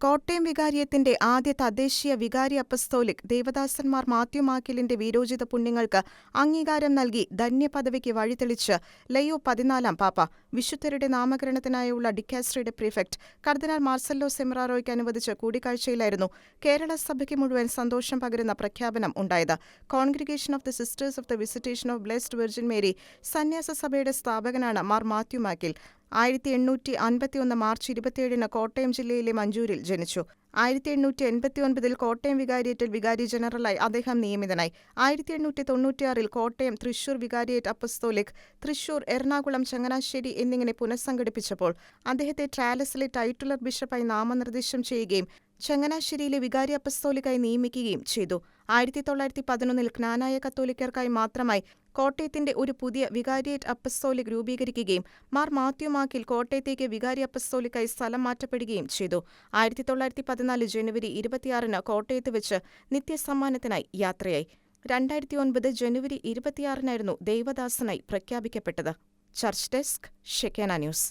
കോട്ടയം വികാരിയത്തിന്റെ ആദ്യ തദ്ദേശീയ വികാരി അപ്പസ്തോലിക് ദേവദാസന്മാർ മാത്യു മാക്കിലിന്റെ വീരോചിത പുണ്യങ്ങൾക്ക് അംഗീകാരം നൽകി ധന്യപദവിക്ക് വഴിതെളിച്ച് ലയോ 14 പാപ്പ. വിശുദ്ധരുടെ നാമകരണത്തിനായുള്ള ഡിക്കാസ്ട്രിയുടെ പ്രീഫെക്ട് കർദിനാൾ മാർസെല്ലോ സെമിറാറോയ്ക്ക് അനുവദിച്ച കൂടിക്കാഴ്ചയിലായിരുന്നു കേരള സഭയ്ക്ക് മുഴുവൻ സന്തോഷം പകരുന്ന പ്രഖ്യാപനം ഉണ്ടായത്. Congregation of the sisters of the visitation of blessed virgin Mary സന്യാസ സഭയുടെ സ്ഥാപകനാണ് മാർ മാത്യു മാക്കിൽ. 1851 മാർച്ച് 27 കോട്ടയം ജില്ലയിലെ മഞ്ചൂരിൽ ജനിച്ചു. 1889 കോട്ടയം വികാരിയേറ്റിൽ വികാരി ജനറലായി അദ്ദേഹം നിയമിതനായി. 1896 കോട്ടയം, തൃശൂർ വികാരിയേറ്റ് അപ്പസ്തോലിക്, തൃശൂർ, എറണാകുളം, ചങ്ങനാശ്ശേരി എന്നിങ്ങനെ പുനഃസംഘടിപ്പിച്ചപ്പോൾ അദ്ദേഹത്തെ ട്രാലസിലെ ടൈറ്റുലർ ബിഷപ്പായി നാമനിർദ്ദേശം ചെയ്യുകയും ചങ്ങനാശ്ശേരിയിലെ വികാരി അപ്പസ്തോലിക്കായി നിയമിക്കുകയും ചെയ്തു. 1911 ജ്ഞാനായ കത്തോലിക്കർക്കായി മാത്രമായി കോട്ടയത്തിന്റെ ഒരു പുതിയ വികാരിയേറ്റ് അപ്പസ്തോലിക് രൂപീകരിക്കുകയും മാർ മാത്യു മാക്കിൽ കോട്ടയത്തേക്ക് വികാരി അപ്പസ്തോലിക്കായി സ്ഥലം മാറ്റപ്പെടുകയും ചെയ്തു. 1914 ജനുവരി 26 കോട്ടയത്ത് വെച്ച് നിത്യസമ്മാനത്തിനായി യാത്രയായി. 2009 ജനുവരി 26 ദേവദാസനായി പ്രഖ്യാപിക്കപ്പെട്ടത്. Church desk, Shekinah news.